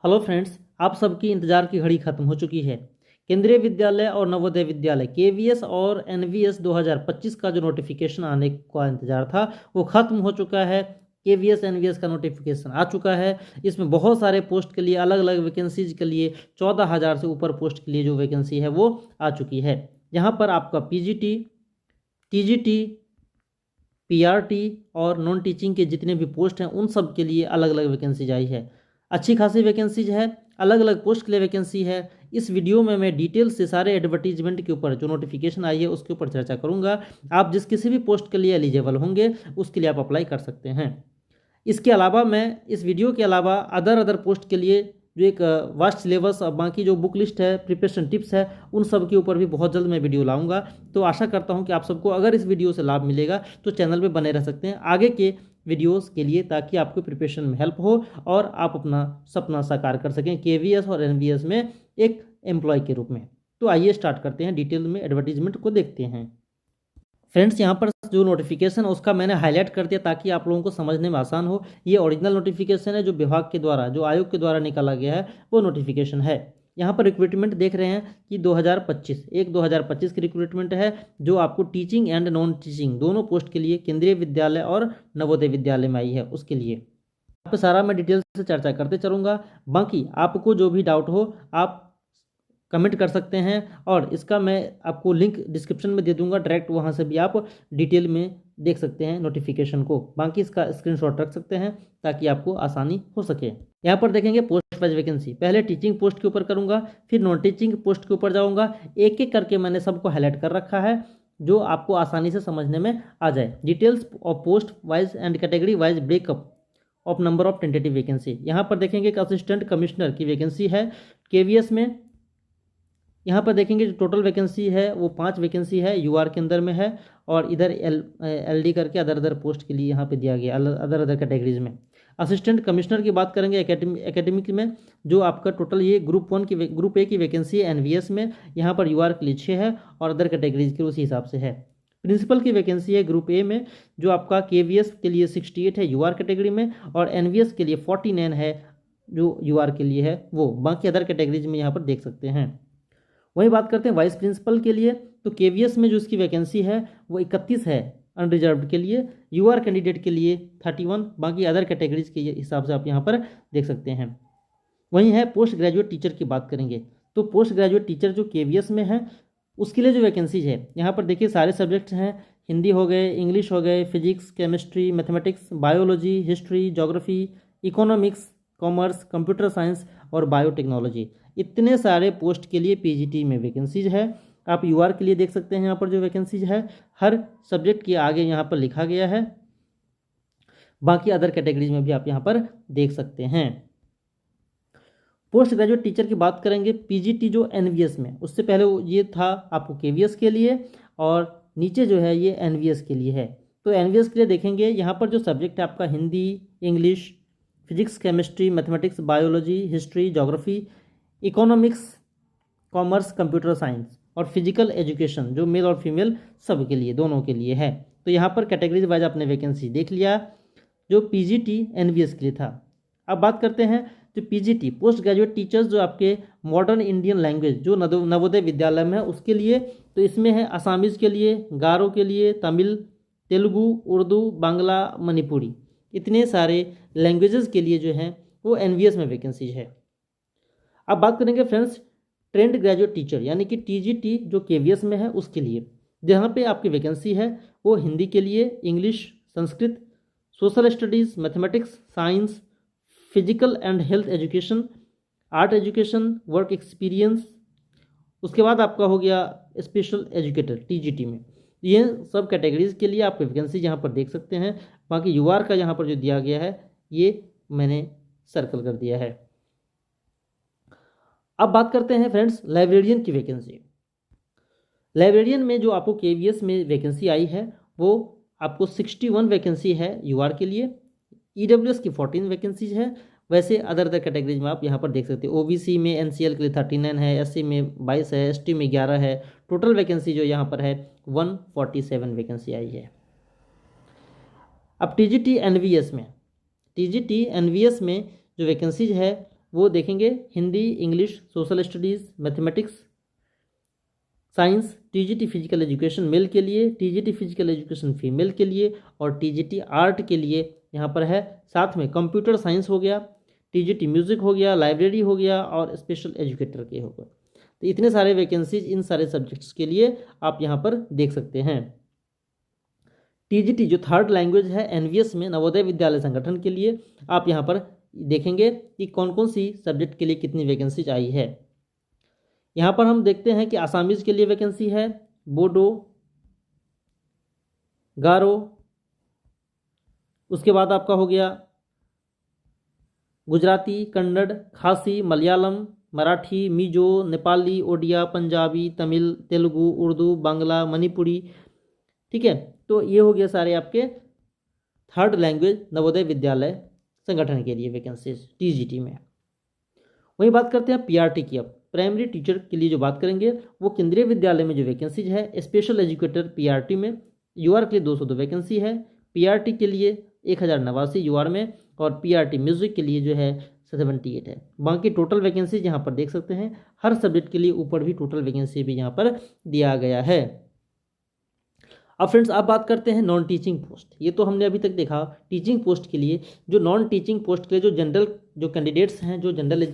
Hello friends, आप सबकी इंतज़ार की घड़ी ख़त्म हो चुकी है। केंद्रीय विद्यालय और नवोदय विद्यालय केवीएस और एनवीएस 2025 का जो नोटिफिकेशन आने का इंतज़ार था वो ख़त्म हो चुका है। केवीएस एनवीएस का नोटिफिकेशन आ चुका है। इसमें बहुत सारे पोस्ट के लिए अलग अलग वैकेंसीज के लिए 14,000 से ऊपर पोस्ट के लिए जो वैकेंसी है वो आ चुकी है। यहाँ पर आपका पीजीटी, टीजीटी, पीआरटी और नॉन टीचिंग के जितने भी पोस्ट हैं उन सब के लिए अलग अलग वैकेंसीज आई है। अच्छी खासी वैकेंसीज है, अलग अलग पोस्ट के लिए वैकेंसी है। इस वीडियो में मैं डिटेल से सारे एडवर्टीजमेंट के ऊपर जो नोटिफिकेशन आई है उसके ऊपर चर्चा करूंगा। आप जिस किसी भी पोस्ट के लिए एलिजिबल होंगे उसके लिए आप अप्लाई कर सकते हैं। इसके अलावा मैं इस वीडियो के अलावा अदर पोस्ट के लिए जो एक वास्ट सिलेबस और बाकी जो बुक लिस्ट है, प्रिपरेशन टिप्स है, उन सब के ऊपर भी बहुत जल्द मैं वीडियो लाऊंगा। तो आशा करता हूं कि आप सबको अगर इस वीडियो से लाभ मिलेगा तो चैनल पे बने रह सकते हैं आगे के वीडियोस के लिए, ताकि आपको प्रिपरेशन में हेल्प हो और आप अपना सपना साकार कर सकें केवीएस और एनवीएस में एक एम्प्लॉय के रूप में। तो आइए स्टार्ट करते हैं, डिटेल में एडवर्टीजमेंट को देखते हैं। फ्रेंड्स, यहाँ पर जो नोटिफिकेशन है उसका मैंने हाईलाइट कर दिया ताकि आप लोगों को समझने में आसान हो। ये ओरिजिनल नोटिफिकेशन है जो विभाग के द्वारा, जो आयोग के द्वारा निकाला गया है वो नोटिफिकेशन है। यहाँ पर रिक्रूटमेंट देख रहे हैं कि 2025 की रिक्रूटमेंट है, जो आपको टीचिंग एंड नॉन टीचिंग दोनों पोस्ट के लिए केंद्रीय विद्यालय और नवोदय विद्यालय में आई है। उसके लिए यहाँ पर सारा मैं डिटेल से चर्चा करते चलूँगा। बाकी आपको जो भी डाउट हो आप कमेंट कर सकते हैं और इसका मैं आपको लिंक डिस्क्रिप्शन में दे दूंगा, डायरेक्ट वहां से भी आप डिटेल में देख सकते हैं नोटिफिकेशन को। बाकी इसका स्क्रीनशॉट रख सकते हैं ताकि आपको आसानी हो सके। यहाँ पर देखेंगे पोस्ट वाइज वैकेंसी। पहले टीचिंग पोस्ट के ऊपर करूंगा, फिर नॉन टीचिंग पोस्ट के ऊपर जाऊंगा। एक एक करके मैंने सबको हाईलाइट कर रखा है जो आपको आसानी से समझने में आ जाए। Details of post wise and category wise breakup of number of tentative vacancy. यहाँ पर देखेंगे एक असिस्टेंट कमिश्नर की वैकेंसी है केवीएस में। यहाँ पर देखेंगे जो टोटल वैकेंसी है वो 5 वैकेंसी है, यूआर के अंदर में है। और इधर एलडी करके अदर पोस्ट के लिए यहाँ पे दिया गया अदर कैटेगरीज में। असिस्टेंट कमिश्नर की बात करेंगे एकेडमिक में, जो आपका टोटल ये ग्रुप ए की वैकेंसी है एनवीएस में। यहाँ पर यूआर के लिए 6 है और अदर कैटेगरीज के उसी हिसाब से है। प्रिंसिपल की वैकेंसी है ग्रुप ए में, जो आपका केवीएस के लिए 68 है यूआर कैटेगरी में, और एनवीएस के लिए 49 है जो यूआर के लिए है वो। बाकी अदर कैटेगरीज में यहाँ पर देख सकते हैं। वही बात करते हैं वाइस प्रिंसिपल के लिए, तो केवीएस में जो इसकी वैकेंसी है वो 31 है अनरिजर्व्ड के लिए, यूआर कैंडिडेट के लिए 31, बाकी अदर कैटेगरीज के हिसाब से आप यहाँ पर देख सकते हैं। वहीं है पोस्ट ग्रेजुएट टीचर की बात करेंगे, तो पोस्ट ग्रेजुएट टीचर जो केवीएस में है उसके लिए जो वैकेंसीज है यहाँ पर देखिए सारे सब्जेक्ट्स हैं। हिंदी हो गए, इंग्लिश हो गए, physics, chemistry, mathematics, biology, history, geography, economics, commerce, computer science और बायोटेक्नोलॉजी। इतने सारे पोस्ट के लिए पीजीटी में वैकेंसीज है। आप यूआर के लिए देख सकते हैं यहाँ पर जो वैकेंसीज है हर सब्जेक्ट के आगे यहाँ पर लिखा गया है। बाकी अदर कैटेगरीज में भी आप यहाँ पर देख सकते हैं। पोस्ट ग्रेजुएट टीचर की बात करेंगे पीजीटी जो एनवीएस में, उससे पहले ये था आपको केवीएस के लिए और नीचे जो है ये एनवीएस के लिए है। तो एनवीएस के लिए देखेंगे यहाँ पर जो सब्जेक्ट है आपका Hindi, English, physics, chemistry, mathematics, biology, history, geography, economics, commerce, computer science और फिजिकल एजुकेशन, जो मेल और फीमेल सब के लिए, दोनों के लिए है। तो यहाँ पर कैटेगरीज वाइज आपने वैकेंसी देख लिया जो पीजीटी एनवीएस के लिए था। अब बात करते हैं जो पीजीटी पोस्ट ग्रेजुएट टीचर्स जो आपके मॉडर्न इंडियन लैंग्वेज जो नवोदय विद्यालय में है उसके लिए, तो इसमें है असामीज़ के लिए, गारो के लिए, तमिल, तेलुगु, उर्दू, बांग्ला, मणिपुरी, इतने सारे लैंग्वेजेस के लिए जो हैं वो एनवीएस में वैकेंसीज है। अब बात करेंगे फ्रेंड्स ट्रेंड ग्रेजुएट टीचर यानी कि टीजीटी जो केवीएस में है उसके लिए, जहाँ पे आपकी वैकेंसी है वो हिंदी के लिए, English, Sanskrit, social studies, mathematics, science, physical and health education, art education, work experience, उसके बाद आपका हो गया स्पेशल एजुकेटर टीजीटी में। ये सब कैटेगरीज के लिए आप वैकेंसी यहाँ पर देख सकते हैं। बाकी यूआर का यहाँ पर जो दिया गया है ये मैंने सर्कल कर दिया है। अब बात करते हैं फ्रेंड्स लाइब्रेरियन की वैकेंसी। लाइब्रेरियन में जो आपको केवीएस में वैकेंसी आई है वो आपको 61 वैकेंसी है यूआर के लिए, ईडब्ल्यूएस की 14 वैकेंसीज है। वैसे अदर कैटेगरीज में आप यहाँ पर देख सकते हैं। ओबीसी में एनसीएल के लिए 39 है, एससी में 22 है, एसटी में 11 है। टोटल वैकेंसी जो यहाँ पर है 147 वैकेंसी आई है। अब टीजीटी एनवीएस में जो वैकेंसीज है वो देखेंगे Hindi, English, social studies, mathematics, science, TGT physical education male के लिए, टीजीटी फिजिकल एजुकेशन फीमेल के लिए और टीजीटी आर्ट के लिए यहाँ पर है। साथ में कंप्यूटर साइंस हो गया, टीजीटी म्यूज़िक हो गया, लाइब्रेरी हो गया और स्पेशल एजुकेटर के हो गए। तो इतने सारे वैकेंसीज इन सारे सब्जेक्ट्स के लिए आप यहाँ पर देख सकते हैं। टीजीटी जो थर्ड लैंग्वेज है एनवीएस में नवोदय विद्यालय संगठन के लिए आप यहाँ पर देखेंगे कि कौन कौन सी सब्जेक्ट के लिए कितनी वैकेंसीज आई है। यहाँ पर हम देखते हैं कि आसामीज़ के लिए वैकेंसी है, बोडो, गारो, उसके बाद आपका हो गया गुजराती, कन्नड़, खासी, मलयालम, मराठी, मिजो, नेपाली, ओडिया, पंजाबी, तमिल, तेलुगु, उर्दू, बांग्ला, मणिपुरी। ठीक है, तो ये हो गया सारे आपके थर्ड लैंग्वेज नवोदय विद्यालय संगठन के लिए वैकेंसीज टीजीटी में। वही बात करते हैं पीआरटी की। अब प्राइमरी टीचर के लिए जो बात करेंगे वो केंद्रीय विद्यालय में जो वैकेंसीज है, स्पेशल एजुकेटर पीआरटी में यूआर के लिए 202 वैकेंसी है, पीआरटी के लिए 1089 यूआर में और पीआरटी म्यूजिक के लिए जो है 78 है। बाकी टोटल वैकेंसीज यहाँ पर देख सकते हैं, हर सब्जेक्ट के लिए ऊपर भी टोटल वैकेंसी भी यहाँ पर दिया गया है। अब फ्रेंड्स आप बात करते हैं नॉन टीचिंग पोस्ट। ये तो हमने अभी तक देखा टीचिंग पोस्ट के लिए। जो नॉन टीचिंग पोस्ट के लिए जो जनरल जो कैंडिडेट्स हैं, जो जनरल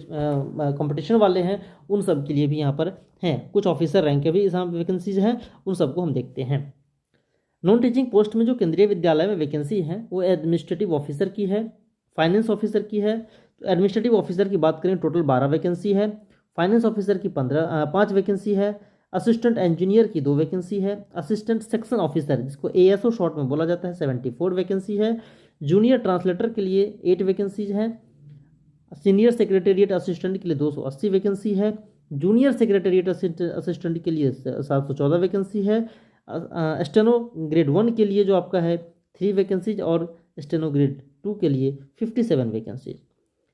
कंपटीशन वाले हैं, उन सब के लिए भी यहाँ पर हैं। कुछ ऑफिसर रैंक के भी यहाँ वैकेंसीज हैं, उन सबको हम देखते हैं। नॉन टीचिंग पोस्ट में जो केंद्रीय विद्यालय में वैकेंसी है वो एडमिनिस्ट्रेटिव ऑफिसर की है, फाइनेंस ऑफिसर की है। तो एडमिनिस्ट्रेटिव ऑफिसर की बात करें टोटल 12 वैकेंसी है, फाइनेंस ऑफिसर की 5 वैकेंसी है, असिस्टेंट इंजीनियर की 2 वैकेंसी है, असिस्टेंट सेक्शन ऑफिसर जिसको एएसओ शॉर्ट में बोला जाता है 74 वैकेंसी है, जूनियर ट्रांसलेटर के लिए 8 वैकेंसीज हैं, सीनियर सेक्रेटेरिएट असिस्टेंट के लिए 280 वैकेंसी है, जूनियर सेक्रेटेरिएट असिस्टेंट के लिए 714 वैकेंसी है, स्टेनो ग्रेड 1 के लिए जो आपका है 3 वैकेंसीज और स्टेनो ग्रेड 2 के लिए 57 वैकेंसीज।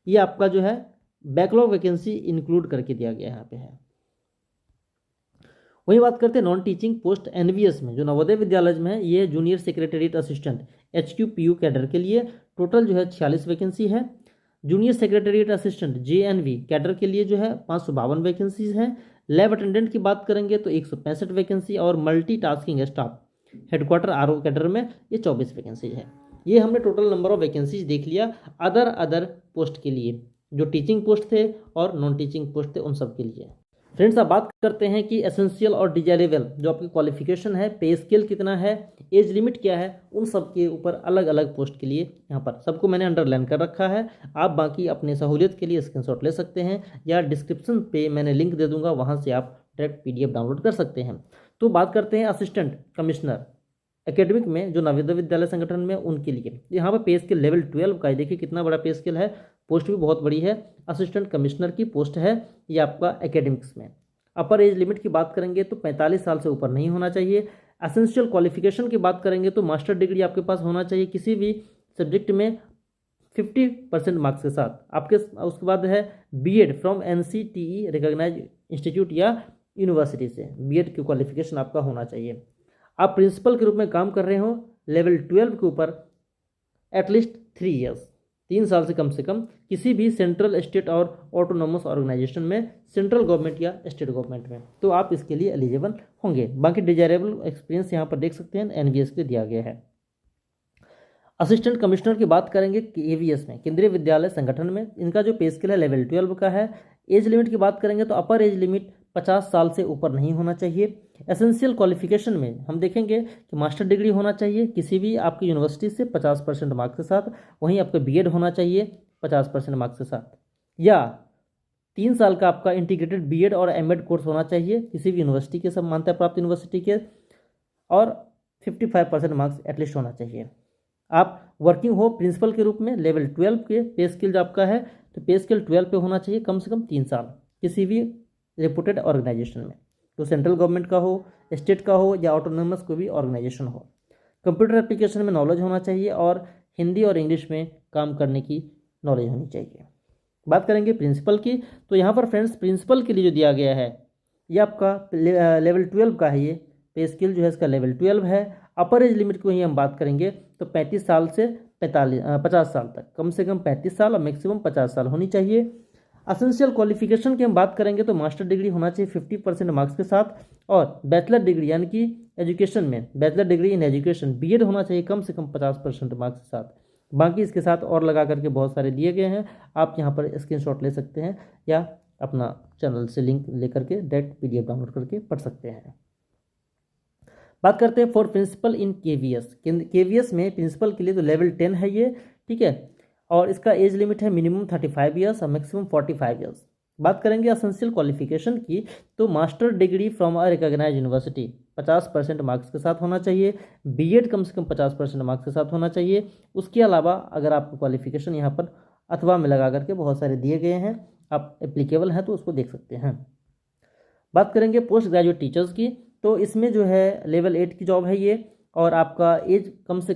ये आपका जो है बैकलॉग वैकेंसी इंक्लूड करके दिया गया यहाँ पे है। वही बात करते हैं नॉन टीचिंग पोस्ट एनवीएस में जो नवोदय विद्यालय में है, ये जूनियर सेक्रेटेरिएट असिस्टेंट एचक्यूपीयू कैडर के लिए टोटल जो है 46 वैकेंसी है। Junior secretariat assistant JNV cadre के लिए जो है 552 वैकेंसीज हैं। लैब अटेंडेंट की बात करेंगे तो 165 वैकेंसी और multitasking staff headquarter RO cadre में ये 24 वैकेंसीज है। ये हमने टोटल नंबर ऑफ वैकेंसीज देख लिया अदर पोस्ट के लिए, जो टीचिंग पोस्ट थे और नॉन टीचिंग पोस्ट थे उन सब के लिए। फ्रेंड्स अब बात करते हैं कि एसेंशियल और डिजायरेबल जो आपकी क्वालिफिकेशन है, पे स्केल कितना है, एज लिमिट क्या है, उन सब के ऊपर अलग अलग पोस्ट के लिए यहाँ पर सबको मैंने अंडरलाइन कर रखा है। आप बाकी अपने सहूलियत के लिए स्क्रीनशॉट ले सकते हैं या डिस्क्रिप्शन पे मैंने लिंक दे दूंगा, वहाँ से आप डायरेक्ट पीडीएफ डाउनलोड कर सकते हैं। तो बात करते हैं असिस्टेंट कमिश्नर एकेडमिक में जो नवोदय विद्यालय संगठन में उनके लिए यहाँ पर पे स्केल लेवल 12 का है। देखिए कितना बड़ा पे स्केल है, पोस्ट भी बहुत बड़ी है। असिस्टेंट कमिश्नर की पोस्ट है ये आपका एकेडमिक्स में। अपर एज लिमिट की बात करेंगे तो 45 साल से ऊपर नहीं होना चाहिए। एसेंशियल क्वालिफिकेशन की बात करेंगे तो मास्टर डिग्री आपके पास होना चाहिए किसी भी सब्जेक्ट में 50% मार्क्स के साथ। आपके उसके बाद है BEd from NCTE recognised institute या यूनिवर्सिटी से बीएड की क्वालिफिकेशन आपका होना चाहिए। आप प्रिंसिपल के रूप में काम कर रहे हो लेवल 12 के ऊपर एटलीस्ट 3 ईयर्स, 3 साल से कम किसी भी सेंट्रल, स्टेट और ऑटोनोमस ऑर्गेनाइजेशन में, सेंट्रल गवर्नमेंट या स्टेट गवर्नमेंट में, तो आप इसके लिए एलिजिबल होंगे। बाकी डिजायरेबल एक्सपीरियंस यहाँ पर देख सकते हैं एनवीएस के दिया गया है। असिस्टेंट कमिश्नर की बात करेंगे केवीएस में, केंद्रीय विद्यालय संगठन में, इनका जो पे स्केल है लेवल 12 का है। एज लिमिट की बात करेंगे तो अपर एज लिमिट 50 साल से ऊपर नहीं होना चाहिए। एसेंशियल क्वालिफिकेशन में हम देखेंगे कि मास्टर डिग्री होना चाहिए किसी भी आपकी यूनिवर्सिटी से 50% मार्क्स के साथ, वहीं आपका बीएड होना चाहिए 50% मार्क्स के साथ, या 3 साल का आपका इंटीग्रेटेड बीएड और एमएड कोर्स होना चाहिए किसी भी यूनिवर्सिटी के, सब मान्यता प्राप्त यूनिवर्सिटी के, और 55% मार्क्स एटलीस्ट होना चाहिए। आप वर्किंग हो प्रिंसिपल के रूप में लेवल 12 के पे स्केल जो आपका है तो पे स्केल 12 पे होना चाहिए कम से कम 3 साल किसी भी रेपुटेड ऑर्गेनाइजेशन में, तो सेंट्रल गवर्नमेंट का हो, स्टेट का हो या ऑटोनोमस कोई भी ऑर्गेनाइजेशन हो। कंप्यूटर एप्लीकेशन में नॉलेज होना चाहिए और हिंदी और इंग्लिश में काम करने की नॉलेज होनी चाहिए। बात करेंगे प्रिंसिपल की, तो यहाँ पर फ्रेंड्स प्रिंसिपल के लिए जो दिया गया है ये आपका लेवल 12 का है। ये पे स्केल जो है इसका लेवल 12 है। अपर एज लिमिट की वहीं हम बात करेंगे तो 35 साल से 50 साल तक, कम से कम 35 साल और मैक्सिमम 50 साल होनी चाहिए। असेंशियल क्वालिफिकेशन की हम बात करेंगे तो मास्टर डिग्री होना चाहिए 50% मार्क्स के साथ, और बैचलर डिग्री यानी कि एजुकेशन में bachelor degree in education BEd होना चाहिए कम से कम 50% मार्क्स के साथ। बाकी इसके साथ और लगा करके बहुत सारे दिए गए हैं, आप यहाँ पर स्क्रीनशॉट ले सकते हैं या अपना चैनल से लिंक लेकर के डायरेक्ट पीडीएफ डाउनलोड करके पढ़ सकते हैं। बात करते हैं for principal in KVS. KVS में प्रिंसिपल के लिए तो लेवल 10 है ये, ठीक है, और इसका एज लिमिट है मिनिमम 35 ईयर्स और मैक्सिमम 45 ईयर्स। बात करेंगे असेंशियल क्वालिफिकेशन की, तो master degree from a recognised university 50% marks के साथ होना चाहिए, बीएड कम से कम 50% मार्क्स के साथ होना चाहिए। उसके अलावा अगर आपको क्वालिफिकेशन यहाँ पर अथवा में लगा करके बहुत सारे दिए गए हैं, आप एप्लीकेबल हैं तो उसको देख सकते हैं। बात करेंगे पोस्ट ग्रेजुएट टीचर्स की, तो इसमें जो है लेवल 8 की जॉब है ये, और आपका एज कम से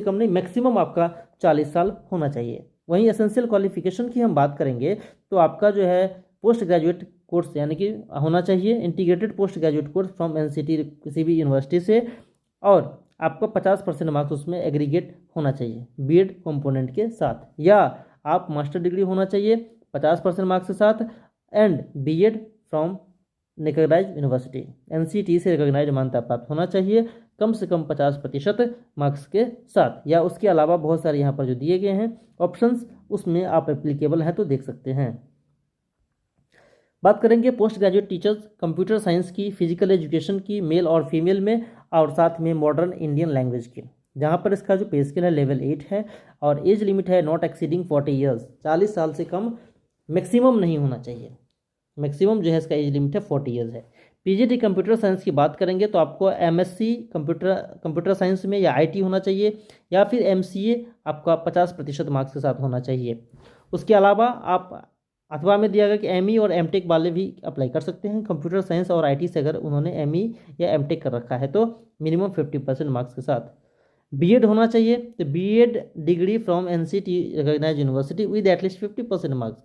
कम नहीं मैक्सिमम आपका 40 साल होना चाहिए। वहीं एसेंशियल क्वालिफिकेशन की हम बात करेंगे तो आपका जो है पोस्ट ग्रेजुएट कोर्स यानी कि होना चाहिए integrated post graduate course from NCT किसी भी यूनिवर्सिटी से, और आपका 50% मार्क्स उसमें एग्रीगेट होना चाहिए बीएड कंपोनेंट के साथ, या आप मास्टर डिग्री होना चाहिए 50% मार्क्स के साथ and BEd from recognised university NCT से रिकॉग्नाइज्ड मान्यता प्राप्त होना चाहिए कम से कम 50% मार्क्स के साथ, या उसके अलावा बहुत सारे यहाँ पर जो दिए गए हैं ऑप्शंस, उसमें आप एप्लीकेबल हैं तो देख सकते हैं। बात करेंगे post graduate teachers computer science की, फिजिकल एजुकेशन की, मेल और फीमेल में, और साथ में मॉडर्न इंडियन लैंग्वेज की, जहाँ पर इसका जो पे स्केल है लेवल 8 है और एज लिमिट है नॉट एक्सीडिंग 40 ईयर्स, 40 साल से कम मैक्सिमम नहीं होना चाहिए। मैक्सिमम जो है इसका एज लिमिट है 40 ईयर्स है। पीजीटी कंप्यूटर साइंस की बात करेंगे तो आपको एमएससी कंप्यूटर साइंस में या आईटी होना चाहिए, या फिर एमसीए आपका 50% मार्क्स के साथ होना चाहिए। उसके अलावा आप अथवा में दिया गया कि एमई और एमटेक वाले भी अप्लाई कर सकते हैं कंप्यूटर साइंस और आईटी से, अगर उन्होंने एमई या एमटेक कर रखा है तो मिनिमम 50% मार्क्स के साथ। बीएड होना चाहिए तो BEd degree from NCT recognised university with at least 50% marks,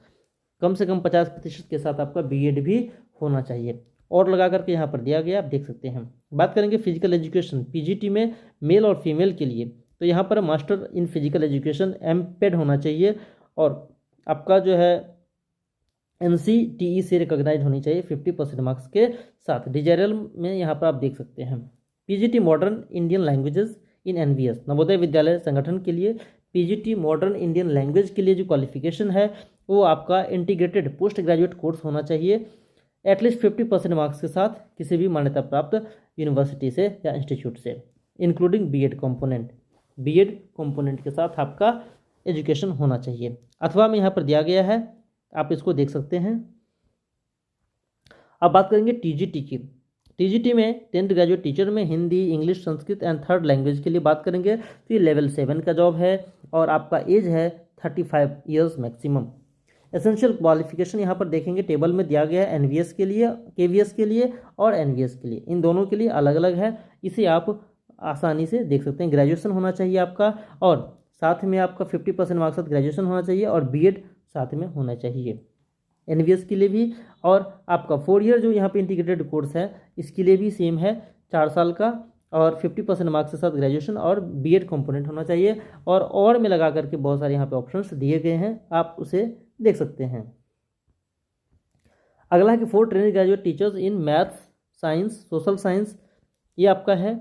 कम से कम 50% के साथ आपका बीएड भी होना चाहिए, और लगा करके यहाँ पर दिया गया आप देख सकते हैं। बात करेंगे फिजिकल एजुकेशन पीजीटी में मेल और फीमेल के लिए, तो यहाँ पर मास्टर इन फिजिकल एजुकेशन एमपेड होना चाहिए, और आपका जो है एनसीटीई से रिकॉग्नाइज होनी चाहिए 50% मार्क्स के साथ। डिजायरल में यहाँ पर आप देख सकते हैं। PGT modern Indian languages in NVS Navodaya Vidyalaya Sangathan के लिए पीजीटी मॉडर्न इंडियन लैंग्वेज के लिए जो क्वालिफिकेशन है वो आपका इंटीग्रेटेड पोस्ट ग्रेजुएट कोर्स होना चाहिए एटलीस्ट 50% मार्क्स के साथ किसी भी मान्यता प्राप्त यूनिवर्सिटी से या इंस्टीट्यूट से, इंक्लूडिंग बीएड कंपोनेंट के साथ आपका एजुकेशन होना चाहिए। अथवा में यहाँ पर दिया गया है, आप इसको देख सकते हैं। अब बात करेंगे टीजीटी की। टीजीटी में 10th ग्रेजुएट टीचर में Hindi, English, Sanskrit and third language के लिए बात करेंगे तो ये लेवल 7 का जॉब है, और आपका एज है 35 ईयर्स मैक्सिमम। एसेंशियल क्वालिफिकेशन यहाँ पर देखेंगे टेबल में दिया गया है एनवीएस के लिए, केवीएस के लिए और एनवीएस के लिए, इन दोनों के लिए अलग अलग है, इसे आप आसानी से देख सकते हैं। ग्रेजुएशन होना चाहिए आपका, और साथ में आपका 50% मार्क्स साथ ग्रेजुएशन होना चाहिए, और बीएड साथ में होना चाहिए एनवीएस के लिए भी। और आपका 4 ईयर जो यहाँ पे इंटीग्रेटेड कोर्स है इसके लिए भी सेम है 4 साल का, और 50% मार्क्स के साथ ग्रेजुएशन और बीएड कंपोनेंट होना चाहिए, और में लगा करके बहुत सारे यहाँ पे ऑप्शंस दिए गए हैं, आप उसे देख सकते हैं। अगला है कि 4 training graduate teachers in maths, science, social science, ये आपका है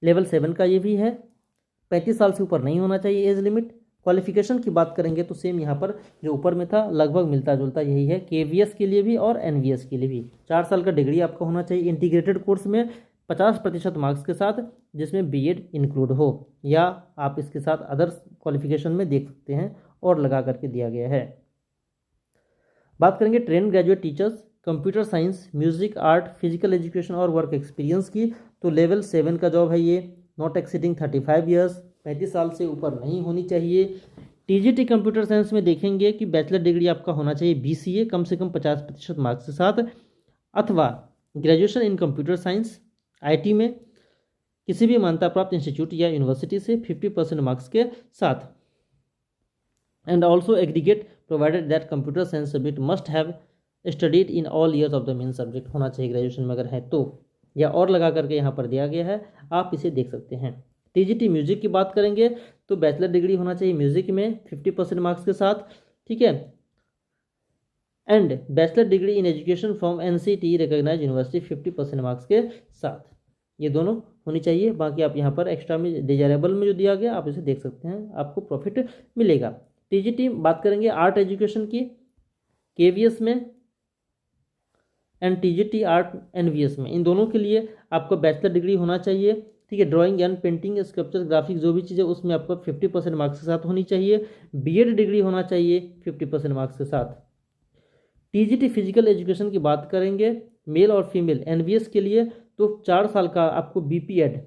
लेवल 7 का, ये भी है 35 साल से ऊपर नहीं होना चाहिए एज लिमिट। क्वालिफिकेशन की बात करेंगे तो सेम यहाँ पर जो ऊपर में था लगभग मिलता जुलता यही है, केवीएस के लिए भी और एनवीएस के लिए भी 4 साल का डिग्री आपका होना चाहिए इंटीग्रेटेड कोर्स में 50% मार्क्स के साथ, जिसमें बीएड इंक्लूड हो, या आप इसके साथ अदर्स क्वालिफिकेशन में देख सकते हैं और लगा करके दिया गया है। बात करेंगे train graduate teachers computer science, music, art, physical education और वर्क एक्सपीरियंस की, तो लेवल 7 का जॉब है ये, नॉट एक्सीडिंग 35 ईयर्स, 35 साल से ऊपर नहीं होनी चाहिए। टीजीटी कंप्यूटर साइंस में देखेंगे कि बैचलर डिग्री आपका होना चाहिए बीसीए कम से कम 50% मार्क्स के साथ, अथवा graduation in computer science IT में किसी भी मान्यता प्राप्त इंस्टीट्यूट या यूनिवर्सिटी से 50% मार्क्स के साथ, and also aggregate provided that computer science subject must have studied in all years of the main subject होना चाहिए ग्रेजुएशन में अगर है तो, या और लगा करके यहाँ पर दिया गया है, आप इसे देख सकते हैं। टीजीटी म्यूजिक की बात करेंगे तो बैचलर डिग्री होना चाहिए म्यूजिक में 50% मार्क्स के साथ, ठीक है, and bachelor degree in education from NCT recognised university 50% marks के साथ, ये दोनों होनी चाहिए। बाकी आप यहाँ पर एक्स्ट्रा में डिजायरेबल में जो दिया गया आप इसे देख सकते हैं, आपको प्रॉफिट मिलेगा। TGT बात करेंगे आर्ट एजुकेशन की KVS में एंड TGT आर्ट NVS में, इन दोनों के लिए आपको बैचलर डिग्री होना चाहिए, ठीक है। Drawing and painting, sculpture, graphic जो भी चीज़ है उसमें आपको 50% मार्क्स के साथ होनी चाहिए। BEd डिग्री होना चाहिए 50% मार्क्स के साथ। TGT फिजिकल एजुकेशन की बात करेंगे मेल और फीमेल NVS के लिए, तो 4 साल का आपको BPEd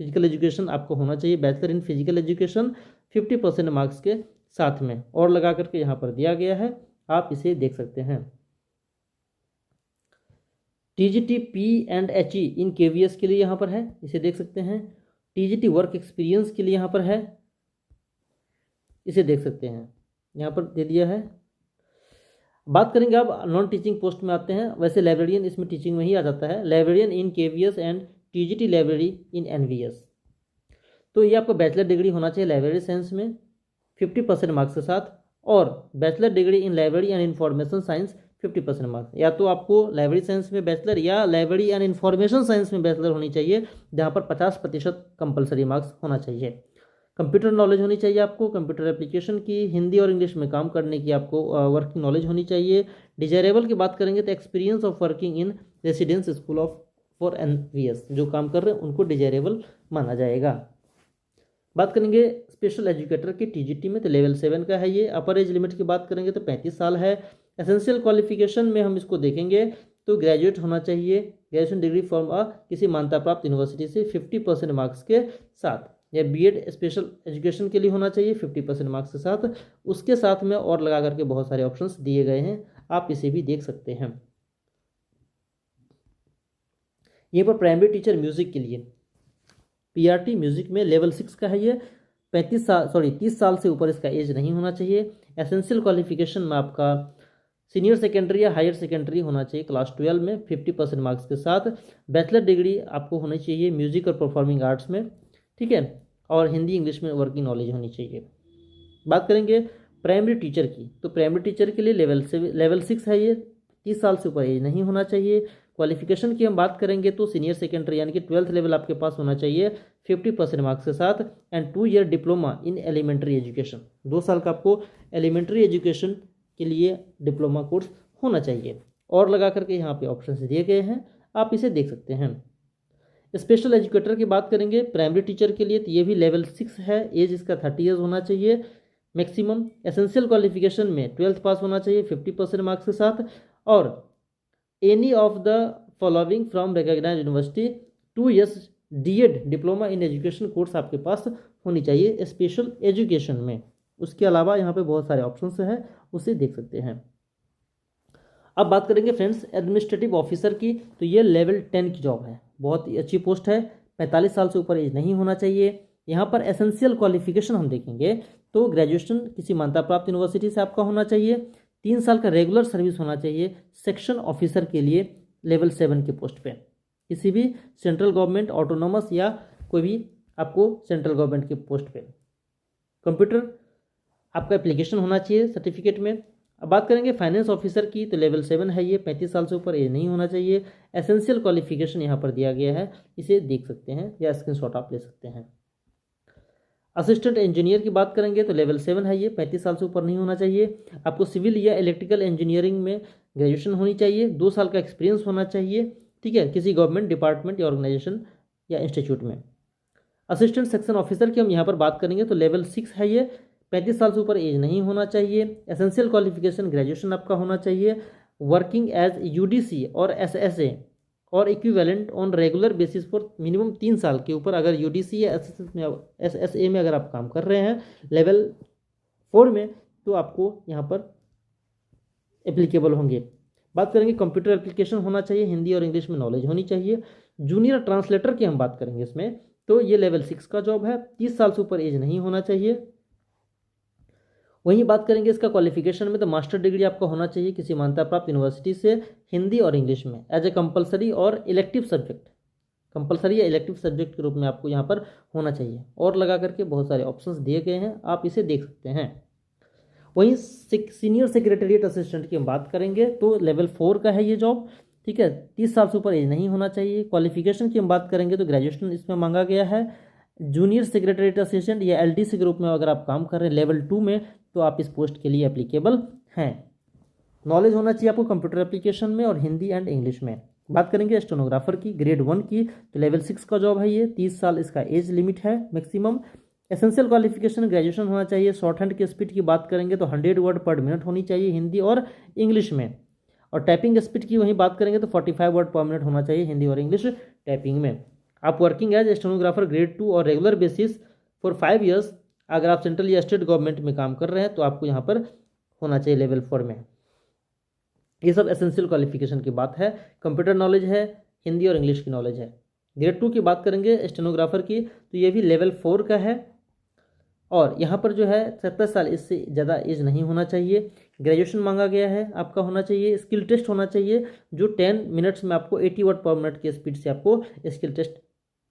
फिजिकल एजुकेशन आपको होना चाहिए, bachelor in physical education 50% marks के साथ में, और लगा करके यहाँ पर दिया गया है, आप इसे देख सकते हैं। TGT P&HE इन KVS के लिए यहाँ पर है, इसे देख सकते हैं। TGT वर्क एक्सपीरियंस के लिए यहाँ पर है, इसे देख सकते हैं, यहाँ पर दे दिया है। बात करेंगे अब नॉन टीचिंग पोस्ट में आते हैं, वैसे लाइब्रेरियन इसमें टीचिंग में ही आ जाता है, librarian in KVS and TGT library in NVS। तो ये आपको बैचलर डिग्री होना चाहिए लाइब्रेरी साइंस में 50% मार्क्स के साथ, और bachelor degree in library and information science 50% marks, या तो आपको लाइब्रेरी साइंस में बैचलर या लाइब्रेरी एंड इंफॉर्मेशन साइंस में बैचलर होनी चाहिए, जहाँ पर 50% कंपलसरी मार्क्स होना चाहिए। कंप्यूटर नॉलेज होनी चाहिए आपको, कंप्यूटर एप्लीकेशन की, हिंदी और इंग्लिश में काम करने की आपको वर्किंग नॉलेज होनी चाहिए। डिजायरेबल की बात करेंगे तो experience of working in residence school of for NVS, जो काम कर रहे हैं उनको डिजायरेबल माना जाएगा। बात करेंगे स्पेशल एजुकेटर की TGT में, तो लेवल 7 का है ये। अपर एज लिमिट की बात करेंगे तो 35 साल है। एसेंशियल क्वालिफिकेशन में हम इसको देखेंगे तो ग्रेजुएट होना चाहिए, ग्रेजुएशन डिग्री फ्रॉम किसी मान्यता प्राप्त यूनिवर्सिटी से 50% मार्क्स के साथ, या BEd स्पेशल एजुकेशन के लिए होना चाहिए 50% मार्क्स के साथ। उसके साथ में और लगा करके बहुत सारे ऑप्शंस दिए गए हैं, आप इसे भी देख सकते हैं। ये पर प्राइमरी टीचर म्यूजिक के लिए PRT म्यूजिक में लेवल 6 का है ये, 30 साल से ऊपर इसका एज नहीं होना चाहिए। एसेंशियल क्वालिफिकेशन में आपका सीनियर सेकेंडरी या हायर सेकेंडरी होना चाहिए क्लास 12 में 50% मार्क्स के साथ। बैचलर डिग्री आपको होनी चाहिए म्यूजिक और परफॉर्मिंग आर्ट्स में, ठीक है, और हिंदी इंग्लिश में वर्किंग नॉलेज होनी चाहिए। बात करेंगे प्राइमरी टीचर की, तो प्राइमरी टीचर के लिए लेवल 6 है ये, 30 साल से ऊपर एज नहीं होना चाहिए। क्वालिफिकेशन की हम बात करेंगे तो सीनियर सेकेंडरी यानी कि 12th लेवल आपके पास होना चाहिए 50% मार्क्स के साथ, and 2 year diploma in elementary education, 2 साल का आपको एलिमेंट्री एजुकेशन के लिए डिप्लोमा कोर्स होना चाहिए, और लगा करके यहाँ पे ऑप्शन दिए गए हैं, आप इसे देख सकते हैं। स्पेशल एजुकेटर की बात करेंगे प्राइमरी टीचर के लिए, तो ये भी लेवल 6 है, एज इसका 30 ईयर्स होना चाहिए मैक्सिमम। एसेंशियल क्वालिफिकेशन में 12th पास होना चाहिए 50% मार्क्स के साथ, और any of the following from recognised university 2 years DEd diploma in education course आपके पास होनी चाहिए स्पेशल एजुकेशन में। उसके अलावा यहाँ पे बहुत सारे ऑप्शंस हैं, उसे देख सकते हैं। अब बात करेंगे फ्रेंड्स एडमिनिस्ट्रेटिव ऑफिसर की, तो ये लेवल 10 की जॉब है, बहुत ही अच्छी पोस्ट है, 45 साल से ऊपर एज नहीं होना चाहिए। यहाँ पर एसेंशियल क्वालिफिकेशन हम देखेंगे तो ग्रेजुएशन किसी मान्यता प्राप्त यूनिवर्सिटी से आपका होना चाहिए, 3 साल का रेगुलर सर्विस होना चाहिए सेक्शन ऑफिसर के लिए लेवल 7 के पोस्ट पे, किसी भी सेंट्रल गवर्नमेंट ऑटोनोमस या कोई भी आपको सेंट्रल गवर्नमेंट के पोस्ट पे। कंप्यूटर आपका एप्लीकेशन होना चाहिए सर्टिफिकेट में। अब बात करेंगे फाइनेंस ऑफिसर की, तो लेवल 7 है ये, 35 साल से ऊपर एज नहीं होना चाहिए। एसेंशियल क्वालिफिकेशन यहाँ पर दिया गया है, इसे देख सकते हैं या स्क्रीनशॉट आप ले सकते हैं। असिस्टेंट इंजीनियर की बात करेंगे तो लेवल 7 है ये, 35 साल से ऊपर नहीं होना चाहिए। आपको सिविल या इलेक्ट्रिकल इंजीनियरिंग में ग्रेजुएशन होनी चाहिए, 2 साल का एक्सपीरियंस होना चाहिए, ठीक है, किसी गवर्नमेंट डिपार्टमेंट या ऑर्गेनाइजेशन या इंस्टीट्यूट में। असिस्टेंट सेक्शन ऑफिसर की हम यहाँ पर बात करेंगे तो लेवल 6 है ये, 35 साल से ऊपर एज नहीं होना चाहिए। एसेंशियल क्वालिफिकेशन ग्रेजुएशन आपका होना चाहिए। वर्किंग एज UDC और SSA और equivalent on regular basis for minimum 3 साल के ऊपर, अगर UDC या SSA में अगर आप काम कर रहे हैं लेवल 4 में, तो आपको यहाँ पर एप्लीकेबल होंगे। बात करेंगे कंप्यूटर एप्लीकेशन होना चाहिए, हिंदी और इंग्लिश में नॉलेज होनी चाहिए। जूनियर ट्रांसलेटर की हम बात करेंगे इसमें, तो ये लेवल 6 का जॉब है, 30 साल से ऊपर एज नहीं होना चाहिए। वहीं बात करेंगे इसका क्वालिफिकेशन में, तो मास्टर डिग्री आपका होना चाहिए किसी मान्यता प्राप्त यूनिवर्सिटी से हिंदी और इंग्लिश में एज ए कंपलसरी और इलेक्टिव सब्जेक्ट, कंपलसरी या इलेक्टिव सब्जेक्ट के रूप में आपको यहाँ पर होना चाहिए, और लगा करके बहुत सारे ऑप्शंस दिए गए हैं, आप इसे देख सकते हैं। वहीं सीनियर सेक्रेटरीट असिस्टेंट की हम बात करेंगे तो लेवल 4 का है ये जॉब, ठीक है। 30 साल से ऊपर एज नहीं होना चाहिए। क्वालिफिकेशन की हम बात करेंगे तो ग्रेजुएशन इसमें मांगा गया है। जूनियर सेक्रेटरीट असिस्टेंट या एलडीसी ग्रुप में अगर आप काम कर रहे हैं लेवल 2 में, तो आप इस पोस्ट के लिए एप्लीकेबल हैं। नॉलेज होना चाहिए आपको कंप्यूटर एप्लीकेशन में और हिंदी एंड इंग्लिश में। बात करेंगे स्टेनोग्राफर की, ग्रेड 1 की, तो लेवल 6 का जॉब है ये। 30 साल इसका एज लिमिट है मैक्सिमम। एसेंशियल क्वालिफिकेशन ग्रेजुएशन होना चाहिए। शॉर्ट हैंड की स्पीड की बात करेंगे तो 100 वर्ड पर मिनट होनी चाहिए हिंदी और इंग्लिश में। और टाइपिंग स्पीड की वहीं बात करेंगे तो 45 वर्ड पर मिनट होना चाहिए हिंदी और इंग्लिश टाइपिंग में। आप वर्किंग एज स्टेनोग्राफर ग्रेड 2 और रेगुलर बेसिस फॉर 5 ईयर्स, अगर आप सेंट्रल या स्टेट गवर्नमेंट में काम कर रहे हैं तो आपको यहाँ पर होना चाहिए लेवल 4 में। ये सब एसेंशियल क्वालिफिकेशन की बात है। कंप्यूटर नॉलेज है, हिंदी और इंग्लिश की नॉलेज है। ग्रेड 2 की बात करेंगे स्टेनोग्राफर की, तो ये भी लेवल 4 का है। और यहाँ पर जो है 27 साल इससे ज़्यादा एज नहीं होना चाहिए। ग्रेजुएशन मांगा गया है आपका होना चाहिए। स्किल टेस्ट होना चाहिए जो 10 मिनट्स में आपको 80 वर्ड पर मिनट की स्पीड से आपको स्किल टेस्ट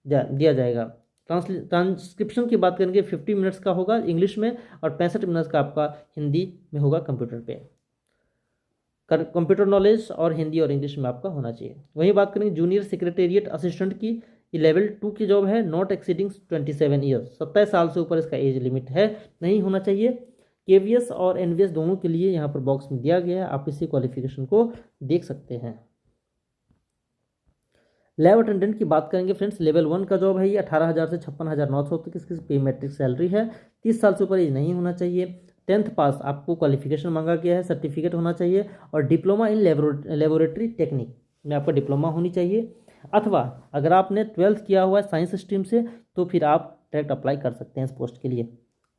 दिया जाएगा। ट्रांसक्रिप्शन की बात करेंगे 50 मिनट्स का होगा इंग्लिश में और 65 मिनट्स का आपका हिंदी में होगा कंप्यूटर पे। कंप्यूटर नॉलेज और हिंदी और इंग्लिश में आपका होना चाहिए। वहीं बात करेंगे जूनियर सेक्रेटेरिएट असिस्टेंट की, ये लेवल 2 की जॉब है। नॉट एक्सीडिंग 27 ईयर्स, 27 साल से ऊपर इसका एज लिमिट है, नहीं होना चाहिए। केवीएस और एनवीएस दोनों के लिए यहाँ पर बॉक्स में दिया गया है, आप इसी क्वालिफिकेशन को देख सकते हैं। लैब अटेंडेंट की बात करेंगे फ्रेंड्स, लेवल 1 का जॉब है ये। 18,000 से 56,900 तक इसकी पे मैट्रिक सैलरी है। 30 साल से ऊपर एज नहीं होना चाहिए। 10th पास आपको क्वालिफिकेशन मांगा गया है, सर्टिफिकेट होना चाहिए और डिप्लोमा इन लेबोरेटरी टेक्निक में आपका डिप्लोमा होनी चाहिए। अथवा अगर आपने 12th किया हुआ है साइंस स्ट्रीम से तो फिर आप डायरेक्ट अप्लाई कर सकते हैं इस पोस्ट के लिए।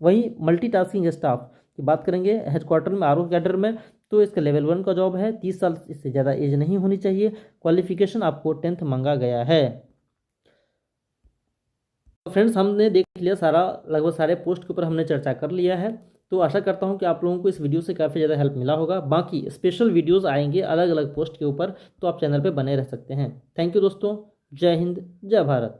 वहीं मल्टीटास्किंग स्टाफ की बात करेंगे हेडक्वार्टर में, आरओ कैडर में, तो इसका लेवल 1 का जॉब है। 30 साल इससे ज़्यादा एज नहीं होनी चाहिए। क्वालिफिकेशन आपको 10th मांगा गया है। फ्रेंड्स हमने देख लिया सारा, लगभग सारे पोस्ट के ऊपर हमने चर्चा कर लिया है। तो आशा करता हूं कि आप लोगों को इस वीडियो से काफ़ी ज़्यादा हेल्प मिला होगा। बाकी स्पेशल वीडियोस आएंगे अलग अलग पोस्ट के ऊपर, तो आप चैनल पे बने रह सकते हैं। थैंक यू दोस्तों, जय हिंद, जय भारत।